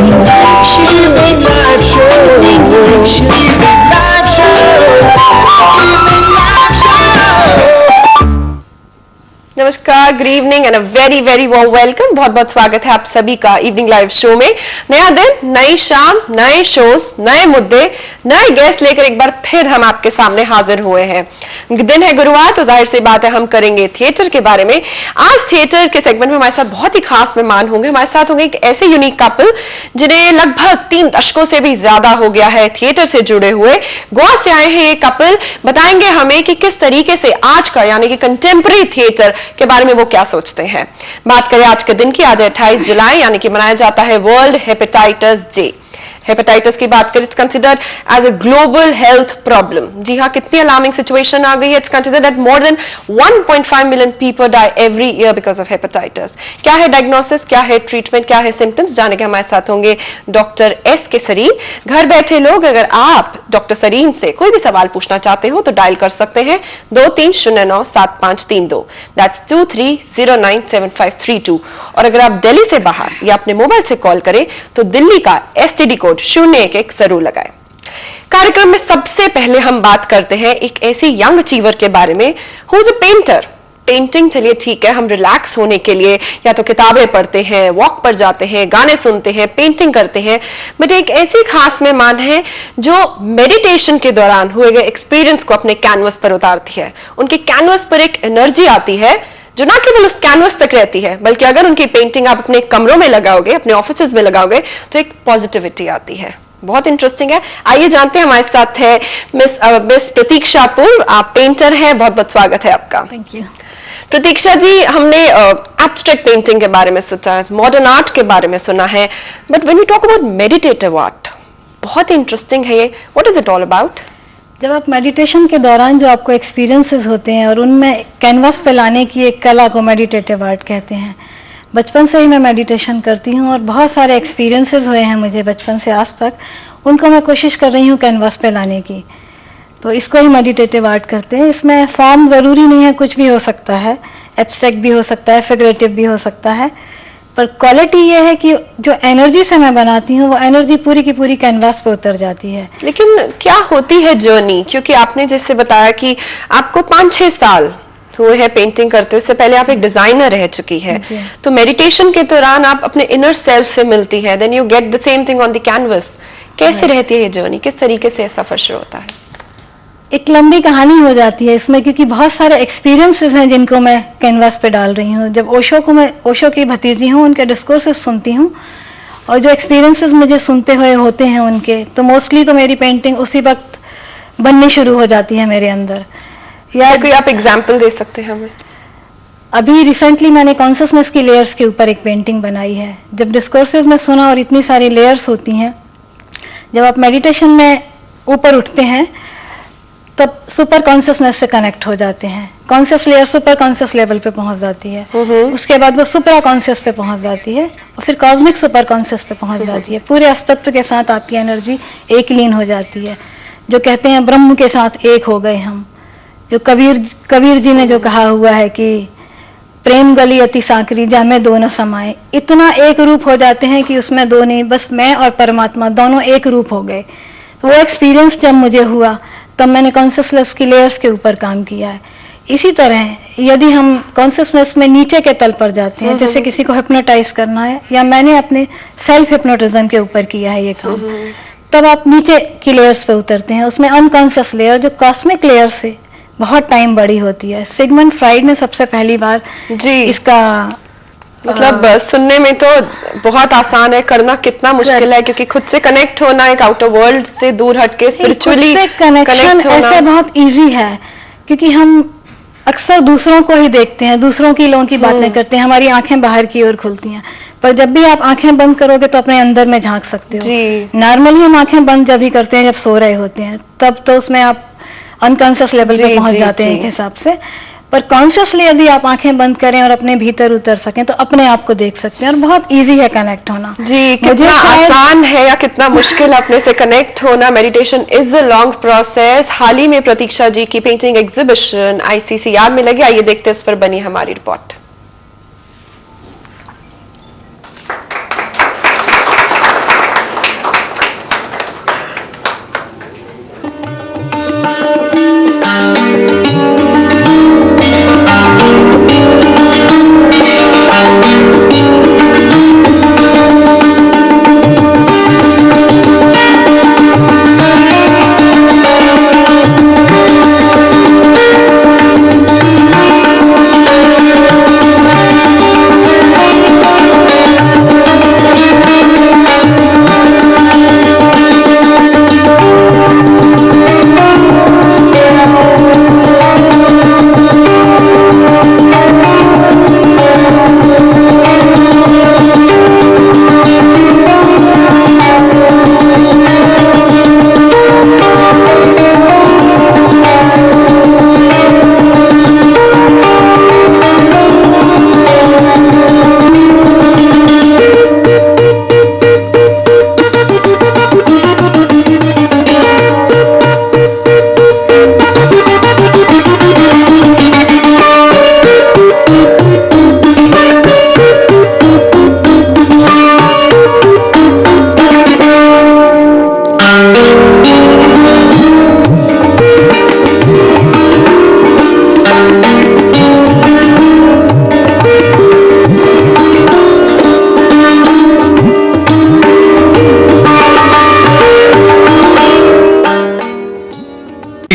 Evening live show. Evening live show. Evening live show. नमस्कार, good evening and a very very warm welcome. बहुत बहुत स्वागत है आप सभी का इवनिंग लाइव शो में। नया दिन, नई शाम, नए शोज, नए मुद्दे, नए गेस्ट लेकर एक बार फिर हम आपके सामने हाजिर हुए हैं। दिन है गुरुवार, तो जाहिर सी बात है हम करेंगे थिएटर के बारे में। आज थिएटर के सेगमेंट में हमारे साथ बहुत ही खास मेहमान होंगे। हमारे साथ होंगे एक ऐसे यूनिक कपल जिन्हें लगभग 3 दशकों से भी ज्यादा हो गया है थिएटर से जुड़े हुए। गोवा से आए हैं ये कपल, बताएंगे हमें कि किस तरीके से आज का यानी कि कंटेम्प्रेरी थिएटर के बारे में वो क्या सोचते हैं। बात करें आज के दिन की, आज 28 जुलाई यानी कि मनाया जाता है वर्ल्ड हेपेटाइटिस डे। हेपेटाइटिस की बात करें, it's considered as a global health problem. जी हाँ, कितनी अलार्मिंग सिचुएशन आ गई है। It's considered that more than 1.5 million people die every year because of hepatitis. क्या है डायग्नोसिस, क्या है ट्रीटमेंट, क्या है सिम्टम्स, जाने के हमारे साथ होंगे डॉक्टर एस के सरीन। घर बैठे लोग अगर आप डॉक्टर सरीन से कोई भी सवाल पूछना चाहते हो तो डायल कर सकते हैं 23097532, दैट्स 23097532। और अगर आप दिल्ली से बाहर या अपने मोबाइल से कॉल करें तो दिल्ली का एसटीडी कोड 011 जरूर लगाएं। कार्यक्रम में सबसे पहले हम बात करते हैं एक ऐसी यंग अचीवर के बारे में who is a painter. Painting चलिए ठीक है, हम रिलैक्स होने के लिए या तो किताबें पढ़ते हैं, वॉक पर जाते हैं, गाने सुनते हैं, पेंटिंग करते हैं, बट एक ऐसी खास मेहमान है जो मेडिटेशन के दौरान हुए गए एक्सपीरियंस को अपने कैनवस पर उतारती है। उनके कैनवस पर एक एनर्जी आती है जो ना केवल उस कैनवस तक रहती है, बल्कि अगर उनकी पेंटिंग आप अपने कमरों में लगाओगे, अपने ऑफिस में लगाओगे तो एक पॉजिटिविटी आती है। बहुत इंटरेस्टिंग है। आइए जानते हैं, हमारे साथ है मिस प्रतीक्षा पुर। आप पेंटर हैं, बहुत बहुत स्वागत है आपका। Thank you. प्रतीक्षा जी, हमने एब्स्ट्रैक्ट पेंटिंग के बारे में सोचा है, मॉडर्न आर्ट के बारे में सुना है, but when we talk about meditative art, बहुत इंटरेस्टिंग है ये। What is it all about? जब आप मेडिटेशन के दौरान जो आपको एक्सपीरियंसेस होते हैं और उनमें कैनवास पे लाने की एक कला को मेडिटेटिव आर्ट कहते हैं। बचपन से ही मैं मेडिटेशन करती हूँ और बहुत सारे एक्सपीरियंसेस हुए हैं मुझे बचपन से आज तक, उनको मैं कोशिश कर रही हूँ कैनवास पे लाने की। तो इसको ही मेडिटेटिव आर्ट करते हैं। इसमें फॉर्म ज़रूरी नहीं है, कुछ भी हो सकता है, एब्स्ट्रैक्ट भी हो सकता है, फिगरेटिव भी हो सकता है, पर क्वालिटी ये है कि जो एनर्जी से मैं बनाती हूँ वो एनर्जी पूरी की पूरी कैनवास पे उतर जाती है। लेकिन क्या होती है जर्नी? क्योंकि आपने जैसे बताया कि आपको 5-6 साल हुए हैं पेंटिंग करते हुए, उससे पहले आप एक डिजाइनर रह चुकी है, तो मेडिटेशन के दौरान आप अपने इनर सेल्फ से मिलती है, then you get the same thing on the canvas. कैसे रहती है ये जर्नी, किस तरीके से सफर शुरू होता है? एक लंबी कहानी हो जाती है इसमें, क्योंकि बहुत सारे एक्सपीरियंसेस हैं जिनको मैं कैनवास पे डाल रही हूँ। जब मैं ओशो की भतीजी हूँ, उनके डिस्कोर्सेस सुनती हूँ और जो एक्सपीरियंसेस मुझे सुनते हुए होते हैं उनके, तो मोस्टली तो मेरी पेंटिंग उसी वक्त बननी शुरू हो जाती है मेरे अंदर। या कोई आप एग्जाम्पल दे सकते हैं हमें? अभी रिसेंटली मैंने कॉन्शियसनेस की लेयर्स के ऊपर एक पेंटिंग बनाई है। जब डिस्कोर्सेस में सुना और इतनी सारी लेयर्स होती हैं, जब आप मेडिटेशन में ऊपर उठते हैं तब सुपर कॉन्शियसनेस से कनेक्ट हो जाते हैं। Conscious layer super conscious level पे पहुंच जाती है, उसके बाद वो सुपरा कॉन्शियस पे पहुंच जाती है और फिर कॉस्मिक सुपर कॉन्शियस पे पहुंच जाती है। पूरे अस्तित्व के साथ आपकी एनर्जी एक लीन हो जाती है। जो कहते हैं ब्रह्म के साथ एक हो गए हम। जो कबीर जी ने जो कहा हुआ है कि प्रेम गली अति सांकरी जामे दोनों समाए, इतना एक रूप हो जाते हैं कि उसमें दो नहीं, बस मैं और परमात्मा दोनों एक रूप हो गए। तो वो एक्सपीरियंस जब मुझे हुआ तब मैंने कॉन्शियसनेस की लेयर्स के ऊपर काम किया है। इसी तरह यदि हम कॉन्शियसनेस में नीचे के तल पर जाते हैं, जैसे किसी को हिप्नोटाइज करना है, या मैंने अपने सेल्फ हिप्नोटिज्म के ऊपर किया है ये काम, तब आप नीचे की लेयर्स पे उतरते हैं। उसमें अनकॉन्शियस लेयर जो कॉस्मिक लेयर से बहुत टाइम बड़ी होती है। सिगमंड फ्राइड ने सबसे पहली बार इसका मतलब सुनने में तो बहुत आसान है, करना कितना मुश्किल है, क्योंकि खुद से कनेक्ट होना, एक आउटर वर्ल्ड से दूर हटके स्पिरिचुअली कनेक्शन ऐसे बहुत इजी है, क्योंकि हम अक्सर दूसरों को ही देखते हैं, दूसरों की लोगों की बातें करते हैं, हमारी आंखें बाहर की ओर खुलती हैं, पर जब भी आप आंखें बंद करोगे तो अपने अंदर में झांक सकते हो। नॉर्मली हम आंखें बंद जब भी करते हैं जब सो रहे होते हैं, तब तो उसमें आप अनकॉन्शियस लेवल पे पहुंच जाते हैं एक हिसाब से, पर कॉन्शियसली यदि आप आंखें बंद करें और अपने भीतर उतर सकें तो अपने आप को देख सकते हैं और बहुत इजी है कनेक्ट होना। जी, कितना आसान है या कितना मुश्किल अपने से कनेक्ट होना। Meditation is a long process. हाल ही में प्रतीक्षा जी की पेंटिंग एग्जीबिशन ICCR में लगी, आइए देखते हैं उस पर बनी हमारी रिपोर्ट।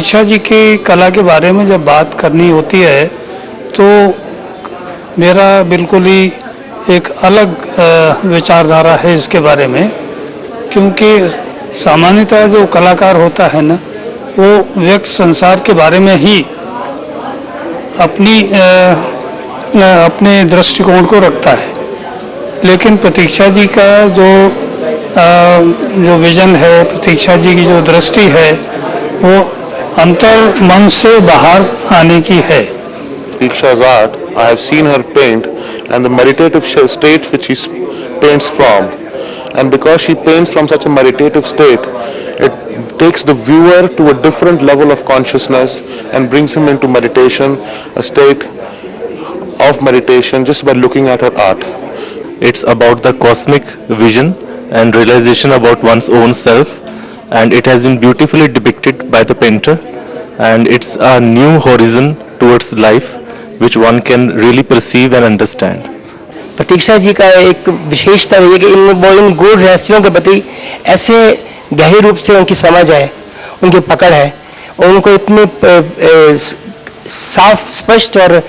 प्रतीक्षा जी की कला के बारे में जब बात करनी होती है तो मेरा बिल्कुल ही एक अलग विचारधारा है इसके बारे में, क्योंकि सामान्यतः जो कलाकार होता है ना वो व्यक्त संसार के बारे में ही अपने दृष्टिकोण को रखता है, लेकिन प्रतीक्षा जी का जो विजन है, प्रतीक्षा जी की जो दृष्टि है वो अंतर मन से बाहर आने की है। Pratiksha's art, I have seen her paint and the meditative state which she paints from, and because she paints from such a meditative state, it takes the viewer to a different level of consciousness and brings him into meditation, a state of meditation just by looking at her art. It's about the cosmic vision and realization about one's own self, and it has been beautifully depicted by the painter, and it's a new horizon towards life which one can really perceive and understand. प्रतीक्षा जी का एक विशेषता है कि इन गूढ़ रहस्यों के प्रति ऐसे गहरे रूप से उनकी समझ है, उनकी पकड़ है, और उनको इतनी साफ स्पष्ट और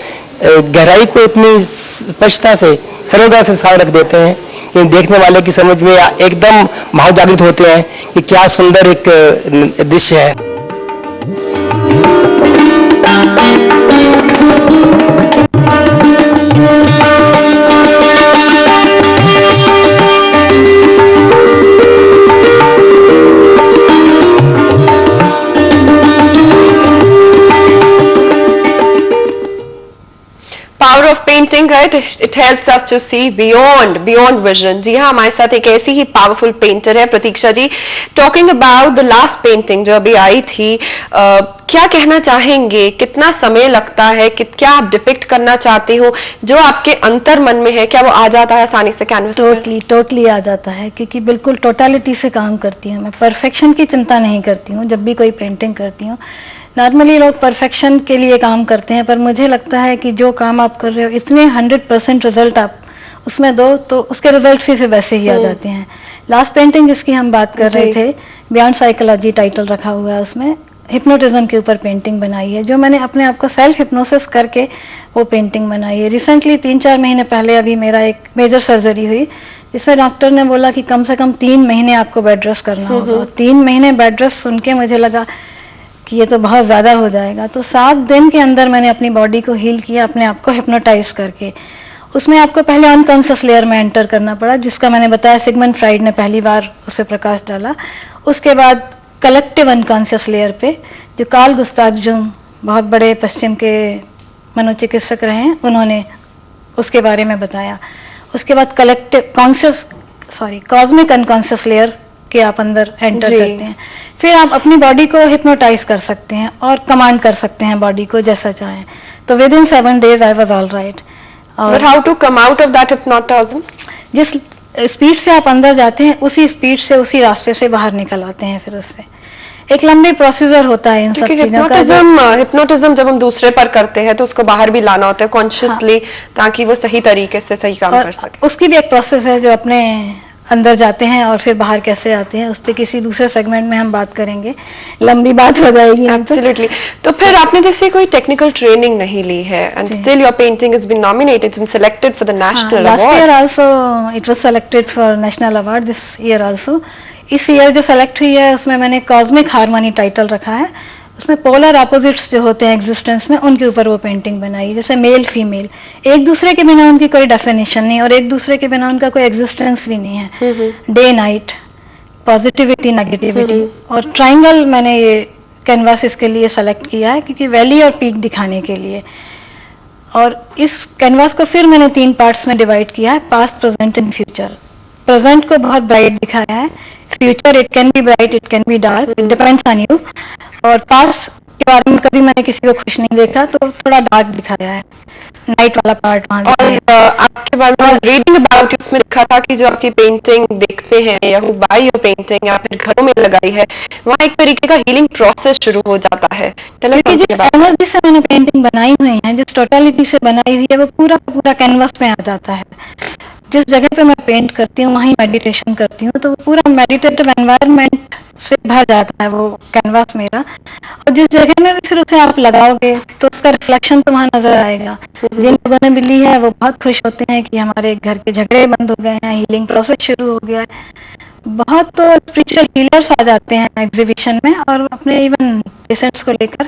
गहराई को इतनी स्पष्टता से सरलता से साफ रख देते हैं कि देखने वाले की समझ में एकदम भाव जागृत होते हैं कि क्या सुंदर एक दृश्य है। Power of painting, right? It helps us to see beyond vision. जी हाँ, हमारे साथ एक ऐसी ही पावरफुल पेंटर है Pratiksha ji. Talking about the last painting जो अभी आई थी, क्या कहना चाहेंगे? कितना समय लगता है? क्या आप डिपिक्ट करना चाहते हो? जो आपके अंतर मन में है, क्या वो आ जाता है आसानी से कैनवस पर? टोटली आ जाता है, क्योंकि बिल्कुल टोटलिटी से काम करती हूँ मैं। परफेक्शन की चिंता नहीं करती हूँ जब भी कोई पेंटिंग करती हूँ। नॉर्मली लोग परफेक्शन के लिए काम करते हैं, पर मुझे लगता है कि जो काम आप कर रहे हो इसमें 100% रिजल्ट आप उसमें दो तो उसके रिजल्ट फिर वैसे ही आ जाते हैं। लास्ट पेंटिंग जिसकी हम बात कर रहे थे, बियॉन्ड साइकोलॉजी टाइटल रखा हुआ है, उसमें हिप्नोटिज्म के ऊपर पेंटिंग बनाई है, जो मैंने अपने आप को सेल्फ हिप्नोसिस करके वो पेंटिंग बनाई है। रिसेंटली 3-4 महीने पहले अभी मेरा एक मेजर सर्जरी हुई, जिसमें डॉक्टर ने बोला कि कम से कम 3 महीने आपको बेड रेस्ट करना होगा। 3 महीने बेड रेस्ट सुन के मुझे लगा कि ये तो बहुत ज़्यादा हो जाएगा, तो 7 दिन के अंदर मैंने अपनी बॉडी को हील किया, अपने आप को हिप्नोटाइज करके। उसमें आपको पहले अनकॉन्शियस लेयर में एंटर करना पड़ा, जिसका मैंने बताया सिगमंड फ्राइड ने पहली बार उस पर प्रकाश डाला। उसके बाद कलेक्टिव अनकॉन्शियस लेयर पे, जो कार्ल गुस्ताव जुंग बहुत बड़े पश्चिम के मनोचिकित्सक रहे हैं, उन्होंने उसके बारे में बताया। उसके बाद कॉस्मिक अनकॉन्शियस लेयर के आप अंदर एंटर करते हैं। फिर आप अपनी बॉडी को हिप्नोटाइज कर सकते हैं और कमांड कर सकते हैं बॉडी को जैसा चाहें। तो within 7 days I was all right. But how to come out of that hypnotism? जिस स्पीड से आप अंदर जाते हैं उसी स्पीड से उसी रास्ते से बाहर निकल आते हैं। फिर उससे एक लंबी प्रोसीजर होता है इन सब चीजों का। हिप्नोटिज्म जब हम दूसरे पर करते हैं तो उसको बाहर भी लाना होता है कॉन्शियसली, ताकि वो सही तरीके से सही काम कर सके। उसकी भी एक प्रोसेस है जो अपने अंदर जाते हैं और फिर बाहर कैसे आते हैं, उस पर किसी दूसरे सेगमेंट में हम बात करेंगे, लंबी बात हो जाएगी। एब्सोल्युटली। तो फिर आपने जैसे कोई टेक्निकल ट्रेनिंग नहीं ली है, and still your painting has been nominated and selected for the national award. Last year also it was selected for national award, this year also. इस ईयर जो सेलेक्ट हुई है उसमें मैंने कॉस्मिक हार्मनी टाइटल रखा है। उसमें पोलर अपोजिट्स जो होते हैं एग्जिस्टेंस में, उनके ऊपर वो पेंटिंग बनाई। जैसे मेल फीमेल एक दूसरे के बिना उनकी कोई डेफिनेशन नहीं, और एक दूसरे के बिना उनका कोई एग्जिस्टेंस भी नहीं है। डे नाइट, पॉजिटिविटी नेगेटिविटी, और ट्राइंगल मैंने ये कैनवास इसके लिए सेलेक्ट किया है क्योंकि वैली और पीक दिखाने के लिए। और इस कैनवास को फिर मैंने 3 पार्ट्स में डिवाइड किया है, past, present and future. Present को बहुत ब्राइट दिखाया है, future it can be bright, it can be dark, it depends on you. और पास्ट के बारे में कभी मैंने किसी को खुश नहीं देखा, तो थोड़ा डार्क दिखाया है, नाइट वाला पार्ट वहाँ। और आपके बारे में रीडिंग अबाउट उसमें लिखा था कि जो आपकी पेंटिंग देखते हैं या हु बाय योर पेंटिंग या फिर घरों में लगाई है, वहाँ एक तरीके का हीलिंग प्रोसेस शुरू हो जाता है। जिस एनर्जी से मैंने पेंटिंग बनाई हुई है, जिस टोटलिटी से बनाई हुई है, वो पूरा कैनवास में आ जाता है। जिस जगह पे मैं पेंट करती हूँ वहीं मेडिटेशन करती हूँ, तो वो पूरा मेडिटेटिव एनवायरनमेंट से भर जाता है वो कैनवास मेरा। और जिस जगह में भी फिर उसे आप लगाओगे तो उसका रिफ्लेक्शन तो वहाँ नजर आएगा। जिन लोगों ने भी ली है वो बहुत खुश होते हैं कि हमारे घर के झगड़े बंद हो गए हैं, हीलिंग प्रोसेस शुरू हो गया है। बहुत तो स्पिरिचुअल हीलर्स आ जाते हैं एग्जीबिशन में और अपने इवन पेशेंट्स को लेकर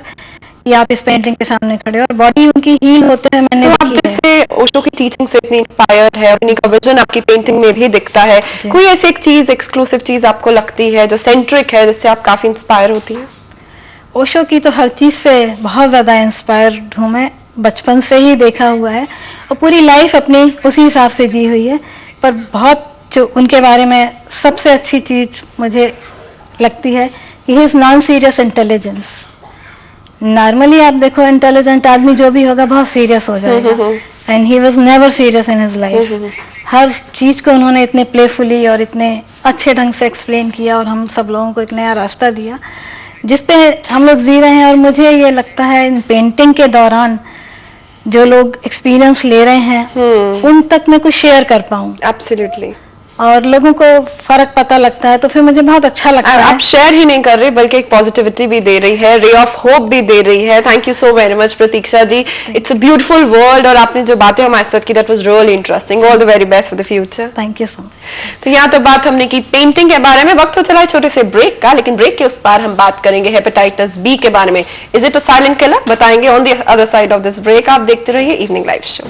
कि आप इस पेंटिंग के सामने खड़े हो और बॉडी उनकी हील होते हैं। मैंने तो आप देखी है। जैसे ओशो की टीचिंग से इतनी इंस्पायर्ड है, उन्हीं का विजन आपकी पेंटिंग में भी दिखता है, जी। कोई ऐसी एक चीज, एक्सक्लूसिव चीज आपको लगती है जो सेंट्रिक है, जिससे आप काफी इंस्पायर होती है? ओशो की तो हर चीज से बहुत ज्यादा इंस्पायर्ड हूँ मैं, बचपन से ही देखा हुआ है और पूरी लाइफ अपनी उसी हिसाब से जी हुई है। पर बहुत जो उनके बारे में सबसे अच्छी चीज मुझे लगती है कि he is non serious intelligence. Normally आप देखो इंटेलिजेंट आदमी जो भी होगा बहुत सीरियस हो जाएगा, and he was never serious in his life. हर चीज को उन्होंने इतने प्लेफुली और इतने अच्छे ढंग से एक्सप्लेन किया और हम सब लोगों को एक नया रास्ता दिया जिस पे हम लोग जी रहे हैं। और मुझे ये लगता है इन पेंटिंग के दौरान जो लोग एक्सपीरियंस ले रहे हैं उन तक मैं कुछ शेयर कर पाऊँ एब्सोल्युटली। और लोगों को फर्क पता लगता है तो फिर मुझे बहुत अच्छा लगता है। आप शेयर ही नहीं कर रहे बल्कि एक पॉजिटिविटी भी दे रही है, रे ऑफ होप भी दे रही है। Thank you so very much Pratiksha ji, it's a beautiful world. और आपने जो बातें हमारे साथ की, that was really interesting. All the very best for the future. Thank you so much. तो यहाँ तो बात हमने की पेंटिंग के बारे में। वक्त हो चला है छोटे से ब्रेक का, लेकिन ब्रेक के उस पार हम बात करेंगे हेपेटाइटिस बी के बारे में। Is it a silent killer, बताएंगे on the other side of this break. आप देखते रहिए इवनिंग लाइव शो।